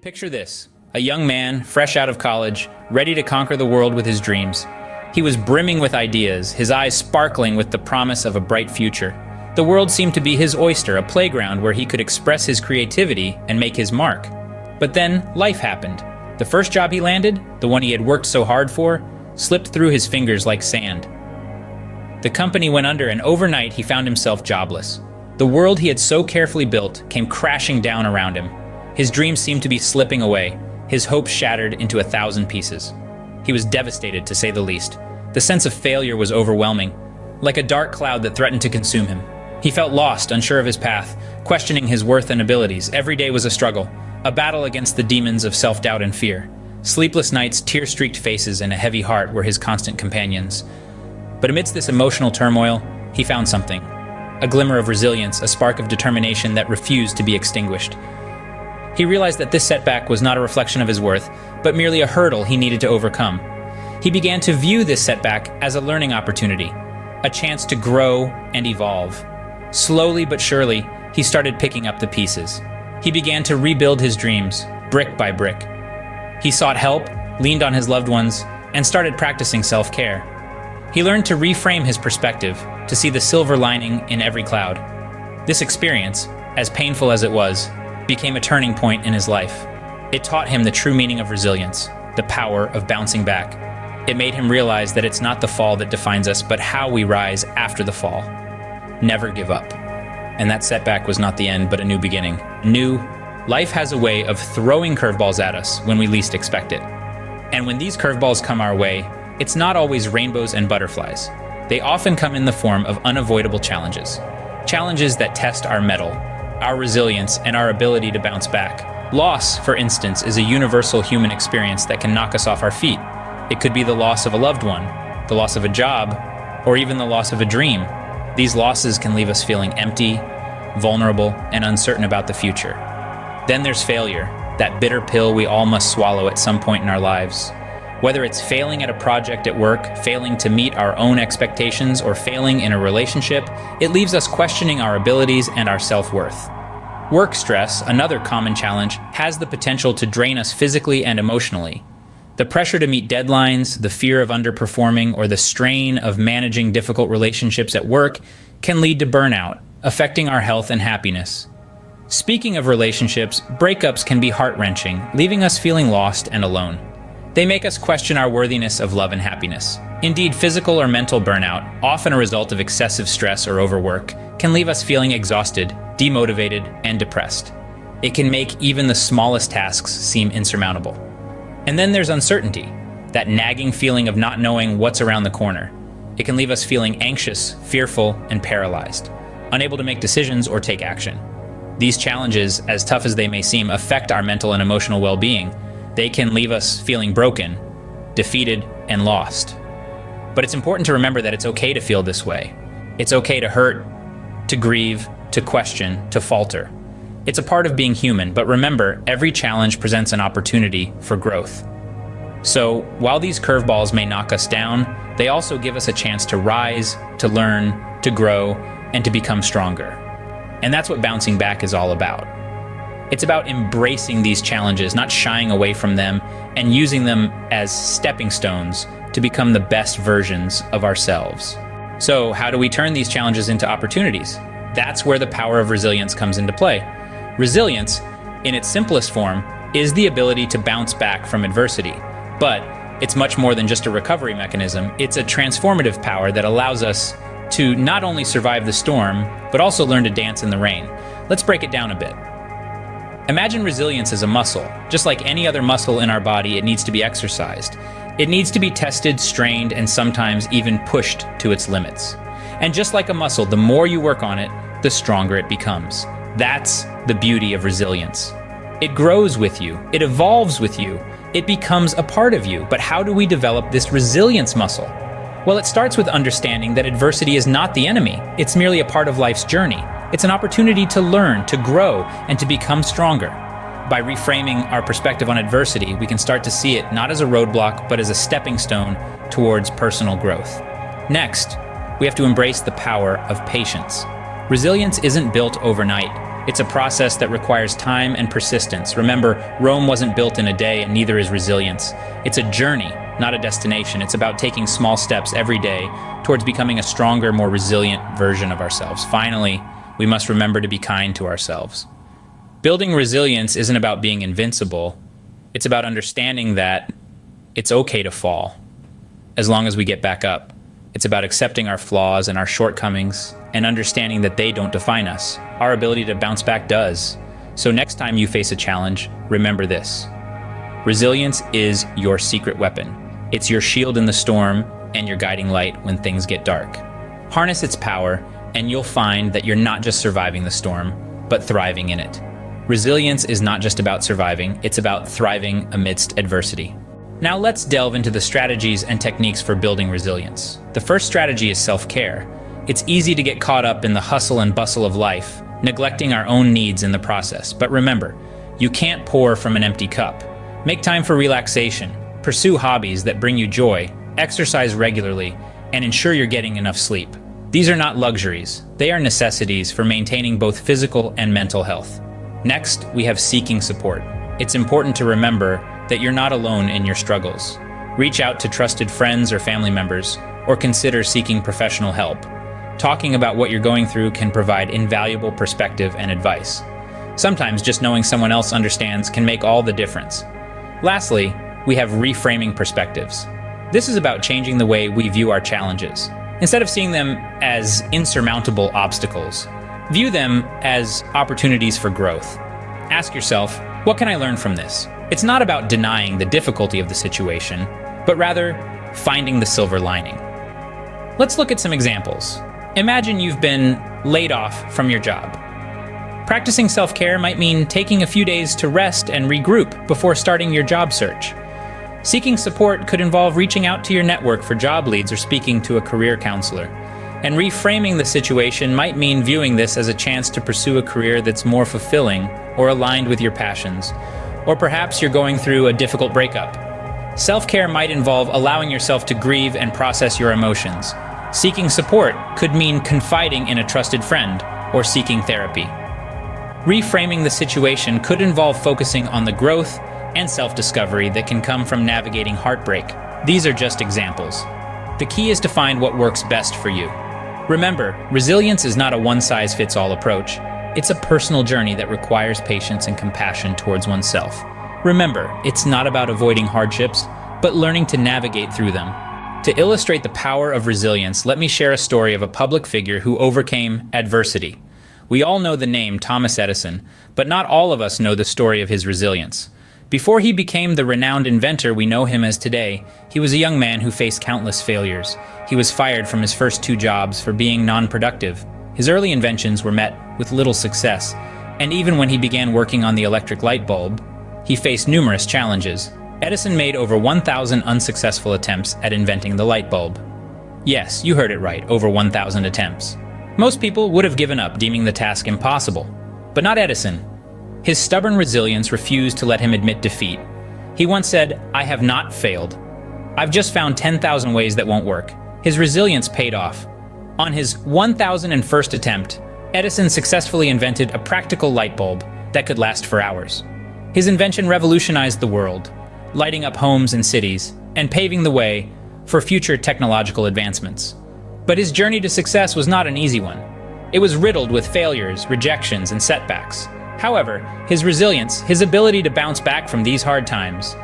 Picture this, a young man, fresh out of college, ready to conquer the world with his dreams. He was brimming with ideas, his eyes sparkling with the promise of a bright future. The world seemed to be his oyster, a playground where he could express his creativity and make his mark. But then, life happened. The first job he landed, the one he had worked so hard for, slipped through his fingers like sand. The company went under, and overnight he found himself jobless. The world he had so carefully built came crashing down around him. His dreams seemed to be slipping away, his hopes shattered into 1,000 pieces. He was devastated, to say the least. The sense of failure was overwhelming, like a dark cloud that threatened to consume him. He felt lost, unsure of his path, questioning his worth and abilities. Every day was a struggle, a battle against the demons of self-doubt and fear. Sleepless nights, tear-streaked faces, and a heavy heart were his constant companions. But amidst this emotional turmoil, he found something. A glimmer of resilience, a spark of determination that refused to be extinguished. He realized that this setback was not a reflection of his worth, but merely a hurdle he needed to overcome. He began to view this setback as a learning opportunity, a chance to grow and evolve. Slowly but surely, he started picking up the pieces. He began to rebuild his dreams, brick by brick. He sought help, leaned on his loved ones, and started practicing self-care. He learned to reframe his perspective, to see the silver lining in every cloud. This experience, as painful as it was, became a turning point in his life. It taught him the true meaning of resilience, the power of bouncing back. It made him realize that it's not the fall that defines us, but how we rise after the fall. Never give up. And that setback was not the end, but a new beginning. Life has a way of throwing curveballs at us when we least expect it. And when these curveballs come our way, it's not always rainbows and butterflies. They often come in the form of unavoidable challenges. Challenges that test our mettle, our resilience, and our ability to bounce back. Loss, for instance, is a universal human experience that can knock us off our feet. It could be the loss of a loved one, the loss of a job, or even the loss of a dream. These losses can leave us feeling empty, vulnerable, and uncertain about the future. Then there's failure, that bitter pill we all must swallow at some point in our lives. Whether it's failing at a project at work, failing to meet our own expectations, or failing in a relationship, it leaves us questioning our abilities and our self-worth. Work stress, another common challenge, has the potential to drain us physically and emotionally. The pressure to meet deadlines, the fear of underperforming, or the strain of managing difficult relationships at work can lead to burnout, affecting our health and happiness. Speaking of relationships, breakups can be heart-wrenching, leaving us feeling lost and alone. They make us question our worthiness of love and happiness. Indeed, physical or mental burnout, often a result of excessive stress or overwork, can leave us feeling exhausted, demotivated, and depressed. It can make even the smallest tasks seem insurmountable. And then there's uncertainty, that nagging feeling of not knowing what's around the corner. It can leave us feeling anxious, fearful, and paralyzed, unable to make decisions or take action. These challenges, as tough as they may seem, affect our mental and emotional well-being. They can leave us feeling broken, defeated, and lost. But it's important to remember that it's okay to feel this way. It's okay to hurt, to grieve, to question, to falter. It's a part of being human, but remember, every challenge presents an opportunity for growth. So, while these curveballs may knock us down, they also give us a chance to rise, to learn, to grow, and to become stronger. And that's what bouncing back is all about. It's about embracing these challenges, not shying away from them, and using them as stepping stones to become the best versions of ourselves. So, how do we turn these challenges into opportunities? That's where the power of resilience comes into play. Resilience, in its simplest form, is the ability to bounce back from adversity. But it's much more than just a recovery mechanism. It's a transformative power that allows us to not only survive the storm, but also learn to dance in the rain. Let's break it down a bit. Imagine resilience as a muscle. Just like any other muscle in our body, it needs to be exercised. It needs to be tested, strained, and sometimes even pushed to its limits. And just like a muscle, the more you work on it, the stronger it becomes. That's the beauty of resilience. It grows with you. It evolves with you. It becomes a part of you. But how do we develop this resilience muscle? Well, it starts with understanding that adversity is not the enemy. It's merely a part of life's journey. It's an opportunity to learn, to grow, and to become stronger. By reframing our perspective on adversity, we can start to see it not as a roadblock, but as a stepping stone towards personal growth. Next, we have to embrace the power of patience. Resilience isn't built overnight. It's a process that requires time and persistence. Remember, Rome wasn't built in a day, and neither is resilience. It's a journey, not a destination. It's about taking small steps every day towards becoming a stronger, more resilient version of ourselves. Finally, we must remember to be kind to ourselves. Building resilience isn't about being invincible. It's about understanding that it's okay to fall, as long as we get back up. It's about accepting our flaws and our shortcomings and understanding that they don't define us. Our ability to bounce back does. So next time you face a challenge, remember this. Resilience is your secret weapon. It's your shield in the storm and your guiding light when things get dark. Harness its power, and you'll find that you're not just surviving the storm, but thriving in it. Resilience is not just about surviving, it's about thriving amidst adversity. Now let's delve into the strategies and techniques for building resilience. The first strategy is self-care. It's easy to get caught up in the hustle and bustle of life, neglecting our own needs in the process. But remember, you can't pour from an empty cup. Make time for relaxation, pursue hobbies that bring you joy, exercise regularly, and ensure you're getting enough sleep. These are not luxuries. They are necessities for maintaining both physical and mental health. Next, we have seeking support. It's important to remember that you're not alone in your struggles. Reach out to trusted friends or family members, or consider seeking professional help. Talking about what you're going through can provide invaluable perspective and advice. Sometimes just knowing someone else understands can make all the difference. Lastly, we have reframing perspectives. This is about changing the way we view our challenges. Instead of seeing them as insurmountable obstacles, view them as opportunities for growth. Ask yourself, what can I learn from this? It's not about denying the difficulty of the situation, but rather finding the silver lining. Let's look at some examples. Imagine you've been laid off from your job. Practicing self-care might mean taking a few days to rest and regroup before starting your job search. Seeking support could involve reaching out to your network for job leads or speaking to a career counselor. And reframing the situation might mean viewing this as a chance to pursue a career that's more fulfilling or aligned with your passions. Or perhaps you're going through a difficult breakup. Self-care might involve allowing yourself to grieve and process your emotions. Seeking support could mean confiding in a trusted friend or seeking therapy. Reframing the situation could involve focusing on the growth and self-discovery that can come from navigating heartbreak. These are just examples. The key is to find what works best for you. Remember, resilience is not a one-size-fits-all approach. It's a personal journey that requires patience and compassion towards oneself. Remember, it's not about avoiding hardships, but learning to navigate through them. To illustrate the power of resilience, let me share a story of a public figure who overcame adversity. We all know the name Thomas Edison, but not all of us know the story of his resilience. Before he became the renowned inventor we know him as today, he was a young man who faced countless failures. He was fired from his first 2 jobs for being non-productive. His early inventions were met with little success, and even when he began working on the electric light bulb, he faced numerous challenges. Edison made over 1,000 unsuccessful attempts at inventing the light bulb. Yes, you heard it right, over 1,000 attempts. Most people would have given up, deeming the task impossible. But not Edison. His stubborn resilience refused to let him admit defeat. He once said, "I have not failed. I've just found 10,000 ways that won't work." His resilience paid off. On his 1,001st attempt, Edison successfully invented a practical light bulb that could last for hours. His invention revolutionized the world, lighting up homes and cities, and paving the way for future technological advancements. But his journey to success was not an easy one. It was riddled with failures, rejections, and setbacks. However, his resilience, his ability to bounce back from these hard times,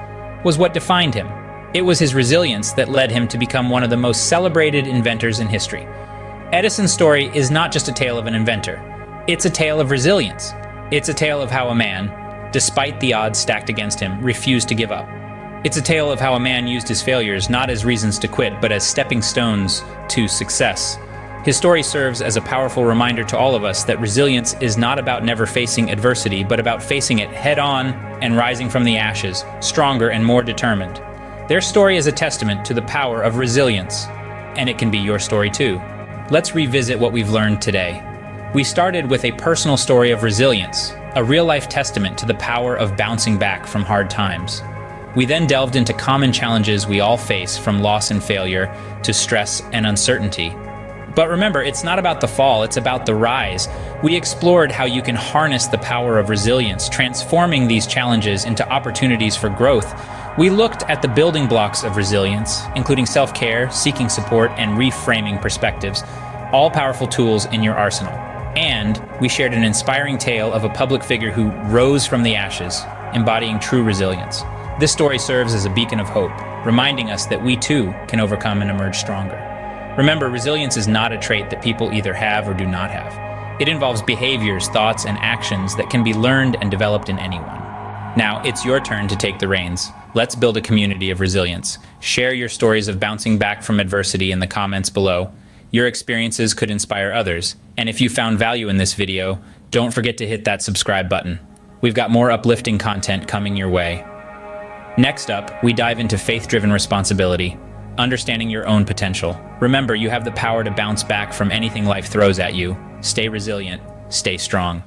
was what defined him. It was his resilience that led him to become one of the most celebrated inventors in history. Edison's story is not just a tale of an inventor. It's a tale of resilience. It's a tale of how a man, despite the odds stacked against him, refused to give up. It's a tale of how a man used his failures not as reasons to quit, but as stepping stones to success. His story serves as a powerful reminder to all of us that resilience is not about never facing adversity, but about facing it head-on and rising from the ashes, stronger and more determined. Their story is a testament to the power of resilience, and it can be your story too. Let's revisit what we've learned today. We started with a personal story of resilience, a real-life testament to the power of bouncing back from hard times. We then delved into common challenges we all face, from loss and failure to stress and uncertainty. But remember, it's not about the fall, it's about the rise. We explored how you can harness the power of resilience, transforming these challenges into opportunities for growth. We looked at the building blocks of resilience, including self-care, seeking support, and reframing perspectives, all powerful tools in your arsenal. And we shared an inspiring tale of a public figure who rose from the ashes, embodying true resilience. This story serves as a beacon of hope, reminding us that we too can overcome and emerge stronger. Remember, resilience is not a trait that people either have or do not have. It involves behaviors, thoughts, and actions that can be learned and developed in anyone. Now, it's your turn to take the reins. Let's build a community of resilience. Share your stories of bouncing back from adversity in the comments below. Your experiences could inspire others. And if you found value in this video, don't forget to hit that subscribe button. We've got more uplifting content coming your way. Next up, we dive into faith-driven responsibility, understanding your own potential. Remember, you have the power to bounce back from anything life throws at you. Stay resilient, stay strong.